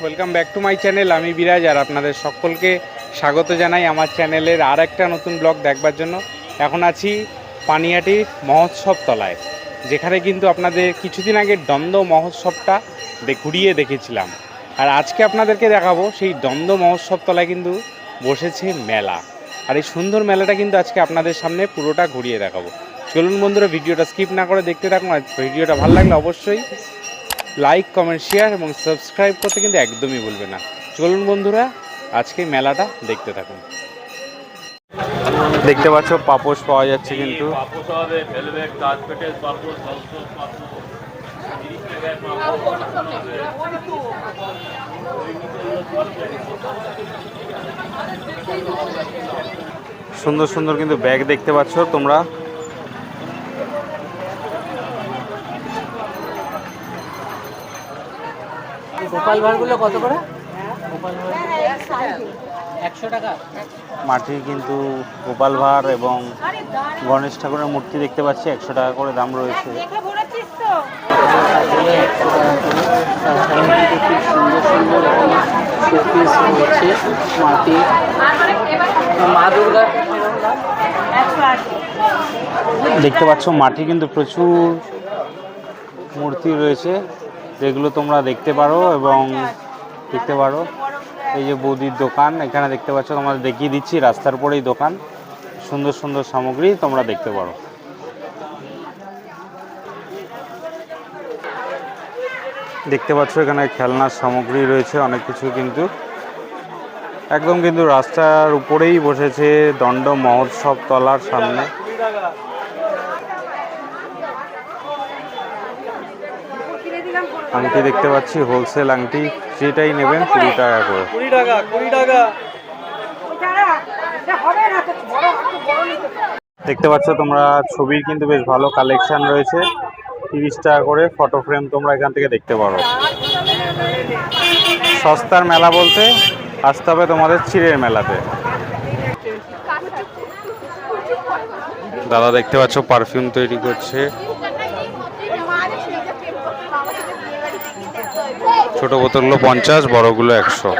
Welcome back to my channel. আমি বিরাজ আর আপনাদের সকলকে স্বাগত জানাই আমার চ্যানেলের আর একটা নতুন ব্লগ দেখবার জন্য। এখন আছি পানিহাটি মহোৎসব তলায়, যেখানে কিন্তু আপনাদের কিছুদিন আগে দ্বন্দ্ব মহোৎসবটা ঘুরিয়ে দেখেছিলাম। আর আজকে আপনাদেরকে দেখাবো সেই দ্বন্দ্ব মহোৎসব তলায় কিন্তু বসেছে মেলা। আর এই সুন্দর মেলাটা কিন্তু আজকে আপনাদের সামনে পুরোটা ঘুরিয়ে দেখাবো। চলুন বন্ধুরা, ভিডিওটা স্কিপ না করে দেখতে থাকুন। আর ভিডিওটা ভালো লাগলে অবশ্যই লাইক, কমেন্ট, শেয়ার এবং সাবস্ক্রাইব করতে কিন্তু একদমই ভুলবে না। চলুন বন্ধুরা, আজকে মেলাটা দেখতে থাকুন। দেখতে পাচ্ছ পাপোশ পাওয়া যাচ্ছে কিন্তু। সুন্দর সুন্দর কিন্তু ব্যাগ দেখতে পাচ্ছ তোমরা। গোপাল ভাঁড়গুলো কত করে? গোপাল ভাঁড় 100 টাকা। মাটির কিন্তু গোপাল ভাঁড় এবং গণেশ ঠাকুরের মূর্তি দেখতে পাচ্ছি, 100 টাকা করে দাম রয়েছে। সুন্দর সুন্দর শোপিস রয়েছে মাটির। মা দুর্গা দেখতে পাচ্ছ মাটি কিন্তু প্রচুর মূর্তি রয়েছে, যেগুলো তোমরা দেখতে পারো এবং দেখতে পারো। এই যে বৌদির দোকান এখানে দেখতে পাচ্ছ, তোমাদের দেখিয়ে দিচ্ছি রাস্তার পরেই দোকান। সুন্দর সুন্দর সামগ্রী তোমরা দেখতে পারো। দেখতে পাচ্ছ এখানে খেলনার সামগ্রী রয়েছে অনেক কিছু, কিন্তু একদম কিন্তু রাস্তার উপরেই বসেছে দ্বন্দ্ব মহোৎসব তলার সামনে। আংটি দেখতে পাচ্ছি, হোলসেল আংটি, যেটাই নেবেন 20 টাকা করে। 20 টাকা। দেখতে পাচ্ছ তোমরা ছবির কিন্তু বেশ ভালো কালেকশন রয়েছে, 30 টাকা করে ফটো ফ্রেম তোমরা এখান থেকে দেখতে পারো। সস্তার মেলা বলতে আসতে হবে তোমাদের চিড়ের মেলাতে। দাদা দেখতে পাচ্ছ পারফিউম তৈরি করছে। ছোট বোতলগুলো 50, বড়গুলো 100।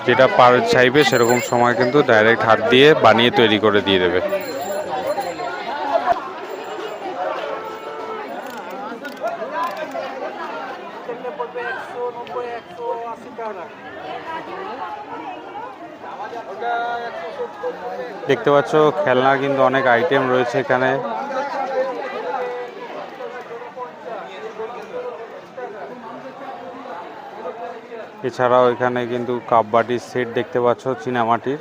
যেটা পার চাইবে সেরকম সময় কিন্তু ডাইরেক্ট হাত দিয়ে বানিয়ে তৈরি করে দিয়ে দেবে। দেখতে পাচ্ছ খেলনার কিন্তু অনেক আইটেম রয়েছে এখানে। এছাড়াও এখানে কিন্তু কাপ বাটির সেট দেখতে পাচ্ছ চীনামাটির।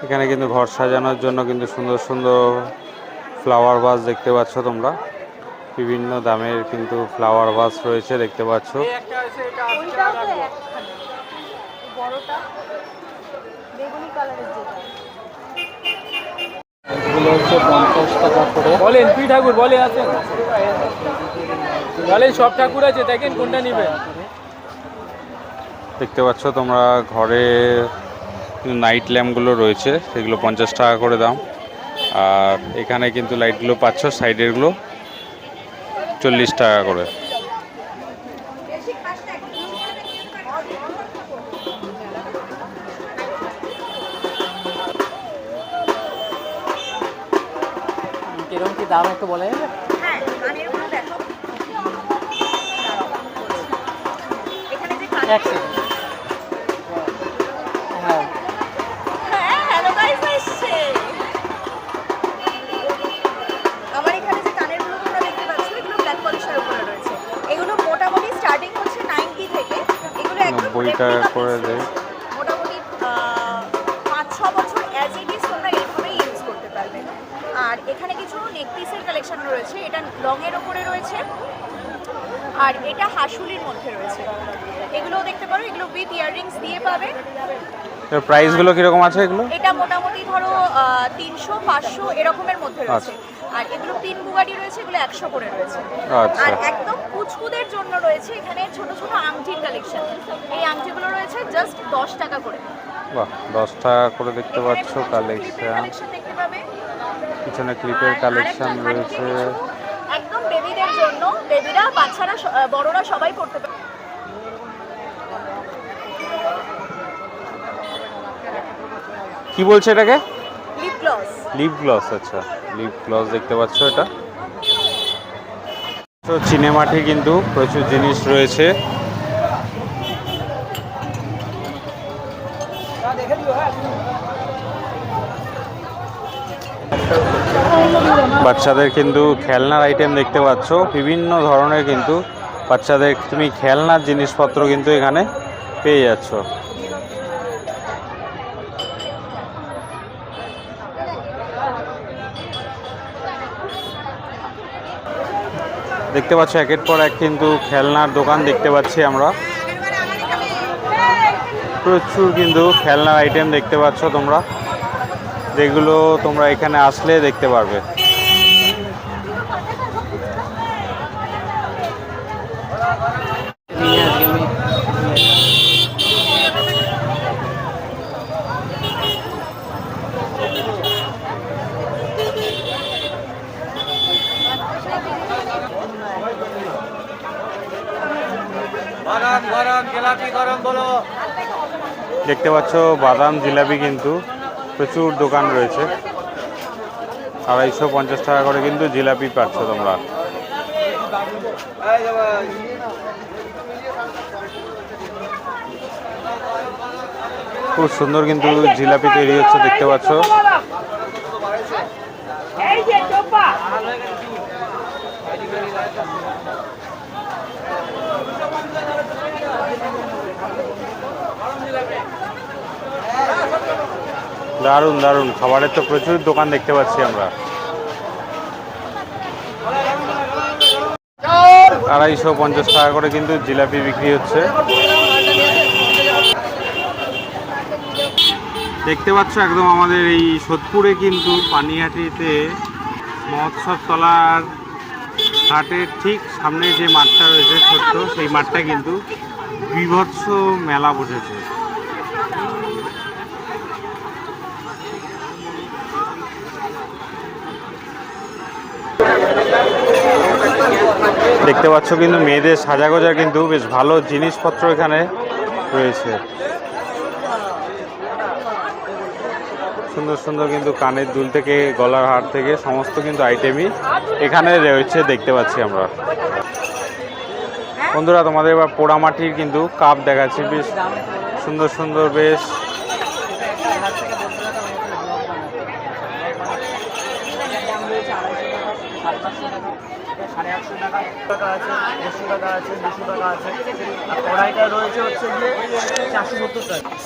এখানে কিন্তু ঘর সাজানোর জন্য কিন্তু সুন্দর সুন্দর ফ্লাওয়ার ভাস দেখতে পাচ্ছ তোমরা। বিভিন্ন দামের কিন্তু ফ্লাওয়ার ভাস রয়েছে দেখতে পাচ্ছ। এগুলো হচ্ছে 50 টাকা করে। বলেন কি ঠাকুর বলে আছেন, বলেন সব ঠাকুর আছে, দেখেন কোনটা নেবেন। দেখতে পাচ্ছ তোমরা ঘরে নাইট ল্যাম্পগুলো রয়েছে, সেগুলো 50 টাকা করে দাম। আর এখানে কিন্তু লাইটগুলো পাচ্ছ সাইডেরগুলো 40 টাকা করে। কিরকম কি দাম একটু বলে যাবে? হ্যাঁ, কানেরগুলো দেখো। এখানে যে কানের হ্যাঁ হ্যাঁ, হ্যালো গাইস এসছে। আমার এখানে যে কানেরগুলো তোমরা দেখতে পাচ্ছ, এগুলো ব্ল্যাক পলিশের উপরে রয়েছে। এগুলো মোটামুটি স্টার্টিং হচ্ছে 90 থেকে। এগুলো একদম 90 টাকা করে দেয়। মোটামুটি 5-6 এখানে কিছু নেক পিসের কালেকশন রয়েছে, এটা লং এর ওপরে রয়েছে আর এটা হাসুলির মধ্যে রয়েছে। এগুলোও দেখতে পারো, এগুলো উইথ ইয়াররিংস দিয়ে পাবে। প্রাইসগুলো কিরকম আছে এগুলো? এটা মোটামুটি ধরো 300 500 এরকমের মধ্যে রয়েছে। আর এগুলো 3 বুগাটি রয়েছে, এগুলো 100 করে রয়েছে। আচ্ছা। আর একদম কুচকুদের জন্য রয়েছে এখানে ছোট ছোট আংটির কালেকশন। এই আংটিগুলো রয়েছে জাস্ট 10 টাকা করে। বাহ, 10 টাকা করে দেখতে পাচ্ছ কালেকশন। দেখতে পাবে, পিছনে ক্লিপের কালেকশন রয়েছে। একদম বেবিদের জন্য, বেবিরা বাচ্চারা বড়রা সবাই পড়তে পারে। কি বলছে এটাকে? Lip gloss. লিপ গ্লস, আচ্ছা লিপ গ্লস দেখতে পাচ্ছ এটা। তো চিনেমাটি কিন্তু প্রচুর জিনিস রয়েছে। বাচ্চাদের কিন্তু খেলনার আইটেম দেখতে পাচ্ছ, বিভিন্ন ধরনের কিন্তু বাচ্চাদের তুমি খেলনার জিনিসপত্র কিন্তু এখানে পেয়ে যাচ্ছ। দেখতে পাচ্ছ একের পর এক কিন্তু খেলনার দোকান দেখতে পাচ্ছি আমরা। প্রচুর কিন্তু খেলনার আইটেম দেখতে পাচ্ছ তোমরা, যেগুলো তোমরা এখানে আসলে দেখতে পারবে। দেখতে পাচ্ছ বাদাম জিলাপি কিন্তু প্রচুর দোকান রয়েছে। 250 টাকা করে কিন্তু জিলাপি পাচ্ছ তোমরা। খুব সুন্দর কিন্তু জিলাপি তৈরি হচ্ছে দেখতে পাচ্ছ। দারুণ দারুণ খাবারের তো প্রচুর দোকান দেখতে পাচ্ছি আমরা। 250 টাকা করে কিন্তু জিলাপি বিক্রি হচ্ছে। দেখতে পাচ্ছ একদম আমাদের এই সোদপুরে কিন্তু পানিহাটিতে মহোৎসব তলার হাটের ঠিক সামনে যে মাঠটা রয়েছে ছোট্ট, সেই মাঠটা কিন্তু বীভৎস মেলা বসেছে। দেখতে পাচ্ছ কিন্তু মেয়েদের সাজাগোজার কিন্তু বেশ ভালো জিনিসপত্র এখানে রয়েছে। সুন্দর সুন্দর কিন্তু কানের দুল থেকে গলার হার থেকে সমস্ত কিন্তু আইটেমই এখানে রয়েছে দেখতে পাচ্ছি আমরা। বন্ধুরা তোমাদের এবার পোড়ামাটির কিন্তু কাপ দেখাচ্ছি, বেশ সুন্দর সুন্দর বেশ।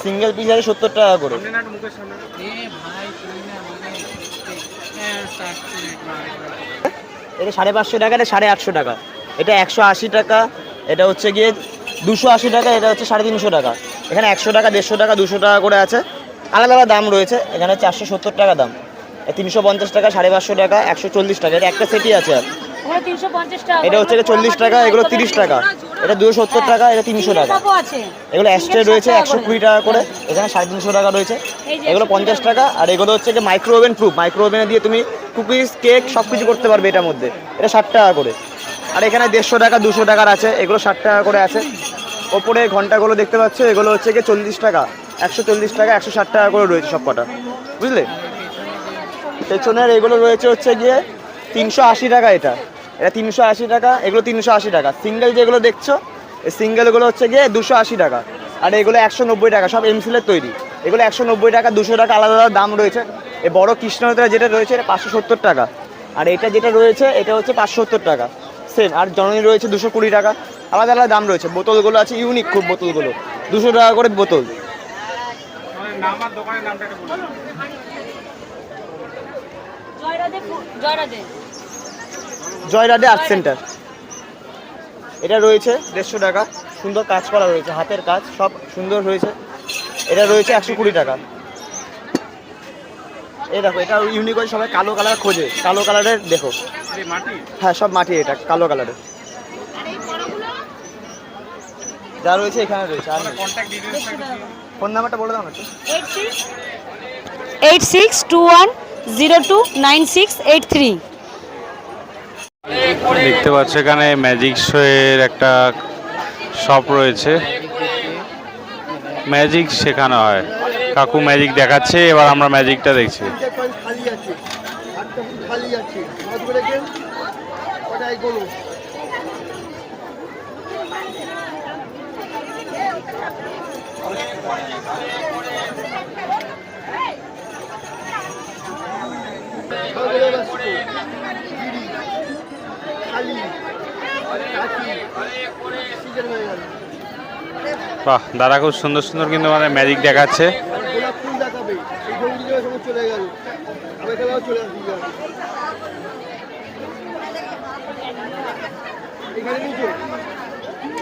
সিঙ্গেল পিস আছে 70 টাকা করে। এটা 550 টাকা, এটা 850 টাকা, এটা 180 টাকা, এটা হচ্ছে গিয়ে 280 টাকা, এটা হচ্ছে 350 টাকা। এখানে 100 টাকা, 150 টাকা, 200 টাকা করে আছে, আলাদা আলাদা দাম রয়েছে। এখানে 470 টাকা দাম, 350 টাকা, 550 টাকা, 140 টাকা। এটা একটা সেটই আছে। আর এটা হচ্ছে 40 টাকা, এগুলো 30 টাকা, এটা 270 টাকা, এটা 300 টাকা। এগুলো অ্যাস্ট্রে রয়েছে 120 টাকা করে, এখানে 350 টাকা রয়েছে, এগুলো 50 টাকা। আর এগুলো হচ্ছে মাইক্রো ওভেন প্রুফ, মাইক্রো ওভেনে দিয়ে তুমি কুকিজ কেক সব কিছু করতে পারবে এটার মধ্যে। এটা 60 টাকা করে। আর এখানে 150 টাকা, 200 টাকার আছে, এগুলো 60 টাকা করে আছে। ওপরে ঘন্টাগুলো দেখতে পাচ্ছ, এগুলো হচ্ছে 40 টাকা, 140 টাকা, 160 টাকা করে রয়েছে সব কটা, বুঝলে। পেছনের এগুলো রয়েছে হচ্ছে গিয়ে 380 টাকা, এটা 380 টাকা, এগুলো 380 টাকা। সিঙ্গেল যেগুলো দেখছো এই সিঙ্গেলগুলো হচ্ছে গিয়ে 280 টাকা। আর এগুলো 190 টাকা, সব এমসিলের তৈরি। এগুলো 190 টাকা, 200 টাকা আলাদা আলাদা দাম রয়েছে। এই বড় কৃষ্ণচূড়া যেটা রয়েছে এটা 570 টাকা, আর এটা যেটা রয়েছে এটা হচ্ছে 570 টাকা সেম। আর জননী রয়েছে 220 টাকা, আলাদা আলাদা দাম রয়েছে। বোতলগুলো আছে ইউনিক খুব, বোতলগুলো 200 টাকা করে বোতল। জয়রাধে আর্ট সেন্টার, এটা রয়েছে 150 টাকা। সুন্দর কাজ করা রয়েছে, হাতের কাজ সব সুন্দর রয়েছে। এটা রয়েছে 120 টাকা। এই দেখো, এটা ইউনিক হয়, সবাই কালো কালার খোঁজে, কালো কালারের দেখো। হ্যাঁ, সব মাটি, এটা কালো কালারের যা রয়েছে এখানে রয়েছে। আর ফোন নাম্বারটা বলে দাও না। 8621029683। দেখতে পাচ্ছ এখানে ম্যাজিক শোয়ের একটা শপ রয়েছে, ম্যাজিক শেখানো হয়। কাকু ম্যাজিক দেখাচ্ছে, এবার আমরা ম্যাজিকটা দেখছি। খালি আছে, 8টা ফুট খালি আছে, মাছ করে দেন, ওটাই করো। বাহ, দাদা খুব সুন্দর সুন্দর কিন্তু মানে ম্যাজিক দেখাচ্ছে। গোলাপ ফুল দেখাবে, এই জমিগুলো সব চলে গেল, আবার খেলাও চলে আসবে। এখানে নিচে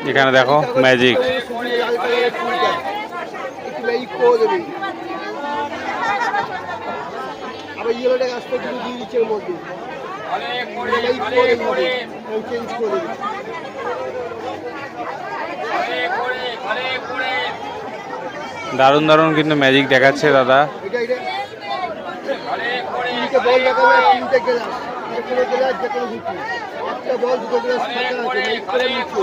এখানে দেখো ম্যাজিক। একটু ম্যাজিক করে দেবে, আবার ইয়েলোটা আসতে কিন্তু দিয়ে দিচ্ছে এর মধ্যে, ম্যাজিক করে দেবে, চেঞ্জ করে দেবে। দারুণ দারুণ কিন্তু ম্যাজিক দেখাচ্ছে দাদা। তিনটে বল লাগাবে, তিনটে গ্লাস, যে কোনো গ্লাস, যে কোনো দুটো, একটা বল দুটো গ্লাস ফাঁকা আছে, ম্যাজিক করে নিচ্ছ।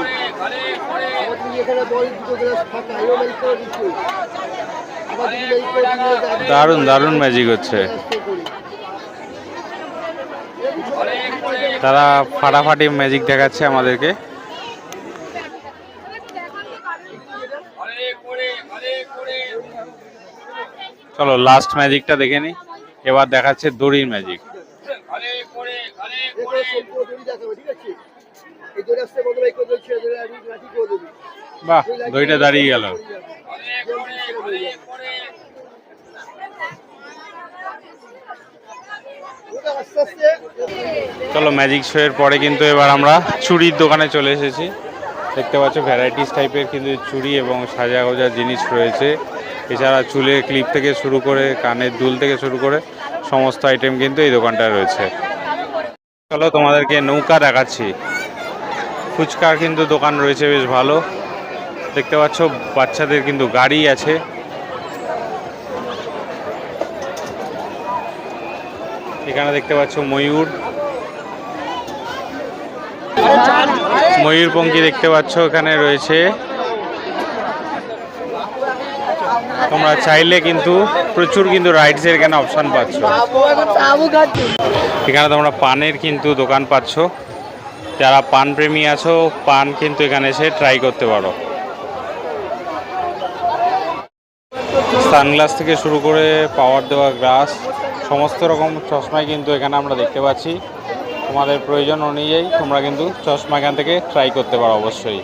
আবার তুমি এখানে বল দুটো গ্লাস ফাঁকা, এও ম্যাজিক করে দিচ্ছ। আবার তুমি ম্যাজিক করে দিলে দারুণ দারুণ ম্যাজিক হচ্ছে। তারা ফাটাফাটি ম্যাজিক দেখাচ্ছে আমাদেরকে। চলো লাস্ট ম্যাজিকটা দেখে নি, এবার দেখাচ্ছে দড়ির ম্যাজিক। বাহ, দড়িটা দাঁড়িয়ে গেল। চলো ম্যাজিক শো এর পরে কিন্তু এবার আমরা চুড়ির দোকানে চলে এসেছি। দেখতে পাচ্ছ ভ্যারাইটিস টাইপের কিন্তু চুড়ি এবং সাজা গোজার জিনিস রয়েছে। এছাড়া চুলের ক্লিপ থেকে শুরু করে কানের দুল থেকে শুরু করে সমস্ত আইটেম কিন্তু এই দোকানটায় রয়েছে। চলো তোমাদেরকে নৌকা দেখাচ্ছি। ফুচকার কিন্তু দোকান রয়েছে বেশ ভালো। দেখতে পাচ্ছ বাচ্চাদের কিন্তু গাড়ি আছে। এখানে দেখতে পাচ্ছ ময়ূর, ময়ূরপঙ্খী দেখতে পাচ্ছ এখানে রয়েছে। তোমরা চাইলে কিন্তু প্রচুর কিন্তু রাইডস এর এখানে অপশন পাচ্ছ। এখানে তোমরা পানের কিন্তু দোকান পাচ্ছ। যারা পান প্রেমী আছো, পান কিন্তু এখানে এসে ট্রাই করতে পারো। সানগ্লাস থেকে শুরু করে পাওয়ার দেওয়া গ্লাস, সমস্ত রকম চশমাই কিন্তু এখানে আমরা দেখতে পাচ্ছি। তোমাদের প্রয়োজন অনুযায়ী তোমরা কিন্তু চশমা এখান থেকে ট্রাই করতে পারো অবশ্যই।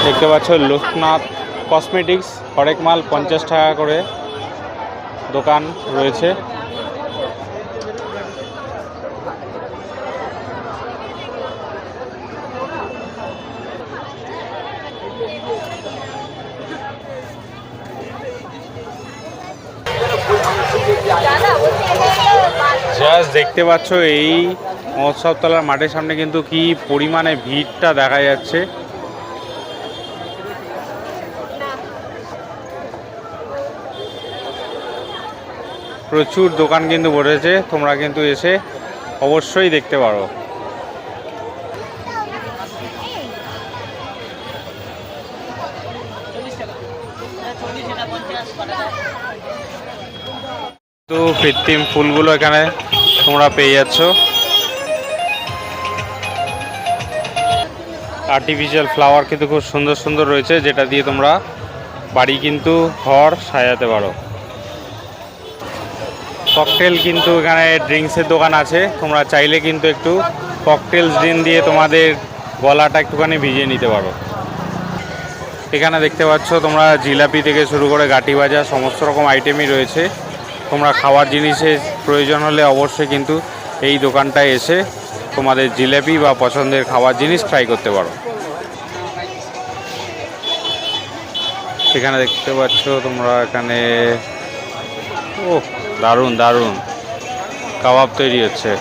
দেখতে পাচ্ছ লোকনাথ কসমেটিক্স, হরেক মাল 50 টাকা করে দোকান রয়েছে। জাস্ট দেখতে পাচ্ছ এই মহোৎসবতলার মাঠের সামনে কিন্তু কি পরিমাণে ভিড়টা দেখা যাচ্ছে। প্রচুর দোকান কিন্তু বসেছে, তোমরা কিন্তু এসে অবশ্যই দেখতে পারো। তো কৃত্রিম ফুলগুলো এখানে তোমরা পেয়ে যাচ্ছ। আর্টিফিশিয়াল ফ্লাওয়ার কিন্তু খুব সুন্দর সুন্দর রয়েছে, যেটা দিয়ে তোমরা বাড়ি কিন্তু ঘর সাজাতে পারো। ককটেল কিন্তু এখানে ড্রিঙ্কসের দোকান আছে, তোমরা চাইলে কিন্তু একটু ককটেলস ড্রিঙ্ক দিয়ে তোমাদের গলাটা একটুখানি ভিজিয়ে নিতে পারো। এখানে দেখতে পাচ্ছ তোমরা জিলাপি থেকে শুরু করে গাটি ভাজা সমস্ত রকম আইটেমই রয়েছে। তোমরা খাওয়ার জিনিসের প্রয়োজন হলে অবশ্যই কিন্তু এই দোকানটায় এসে তোমাদের জিলেপি বা পছন্দের খাওয়ার জিনিস ট্রাই করতে পারো। এখানে দেখতে পাচ্ছ তোমরা, এখানে ও দারুণ দারুণ কাবাব তৈরি হচ্ছে।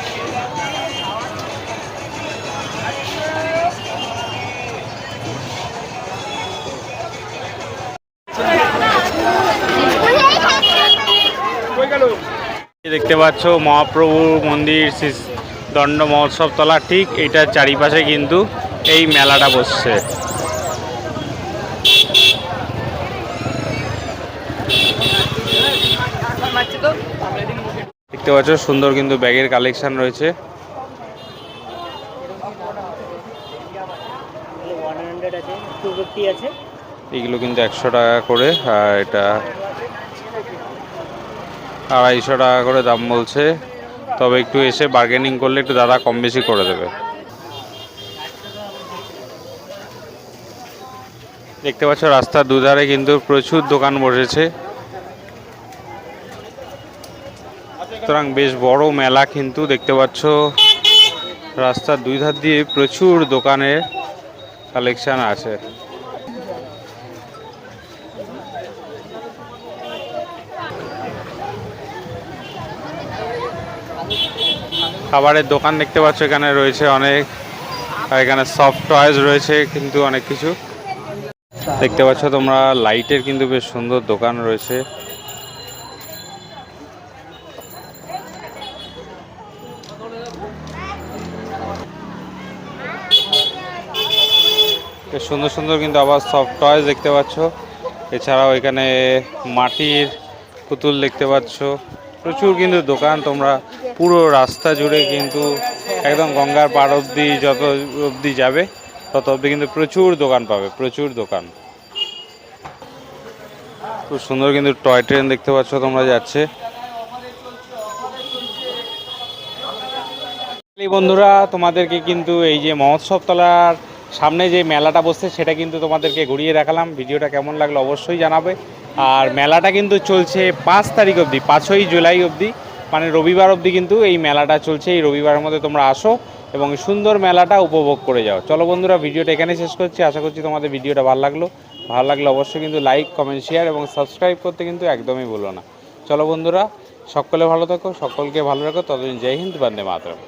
দেখতে পাচ্ছ মহাপ্রভু মন্দির দণ্ড মহোৎসব তলা, ঠিক এটার চারিপাশে কিন্তু এই মেলাটা বসছে। দেখতে পাচ্ছ সুন্দর কিন্তু ব্যাগের কালেকশন রয়েছে। এগুলো কিন্তু 100 টাকা করে, আর এটা 250 টাকা করে দাম বলছে। তবে একটু এসে বার্গেনিং করলে একটু দাদা কম বেশি করে দেবে। দেখতে পাচ্ছ রাস্তার দুধারে কিন্তু প্রচুর দোকান বসেছে, সুতরাং বেশ বড় মেলা কিন্তু। দেখতে পাচ্ছ রাস্তার দুই ধার দিয়ে প্রচুর দোকানের কালেকশন আছে। খাবারের দোকান দেখতে পাচ্ছ এখানে রয়েছে অনেক, আর এখানে সফট টয়েস রয়েছে কিন্তু অনেক কিছু। দেখতে পাচ্ছ তোমরা লাইটের কিন্তু বেশ সুন্দর দোকান রয়েছে। বেশ সুন্দর সুন্দর কিন্তু আবার সফট টয়েস দেখতে পাচ্ছ। এছাড়াও এখানে মাটির পুতুল দেখতে পাচ্ছ। প্রচুর কিন্তু দোকান, তোমরা পুরো রাস্তা জুড়ে কিন্তু একদম গঙ্গার পাড় অবধি যত অবধি যাবে তত অবধি কিন্তু প্রচুর দোকান পাবে, প্রচুর দোকান। খুব সুন্দর কিন্তু টয় ট্রেন দেখতে পাচ্ছ তোমরা যাচ্ছে। বন্ধুরা তোমাদেরকে কিন্তু এই যে মহোৎসব তলার সামনে যে মেলাটা বসছে সেটা কিন্তু তোমাদেরকে ঘুরিয়ে দেখালাম। ভিডিওটা কেমন লাগলো অবশ্যই জানাবে। আর মেলাটা কিন্তু চলছে 5 তারিখ অবধি, 5ই জুলাই অবধি, মানে রবিবার অবধি কিন্তু এই মেলাটা চলছে। এই রবিবারের মধ্যে তোমরা আসো এবং সুন্দর মেলাটা উপভোগ করে যাও। চলো বন্ধুরা, ভিডিওটা এখানে শেষ করছি। আশা করছি তোমাদের ভিডিওটা ভালো লাগলে অবশ্যই কিন্তু লাইক, কমেন্ট, শেয়ার এবং সাবস্ক্রাইব করতে কিন্তু একদমই ভুলো না। চলো বন্ধুরা, সকলে ভালো থাকো, সকলকে ভালো রাখো। ততদিন জয় হিন্দ, বন্দে মাতরম।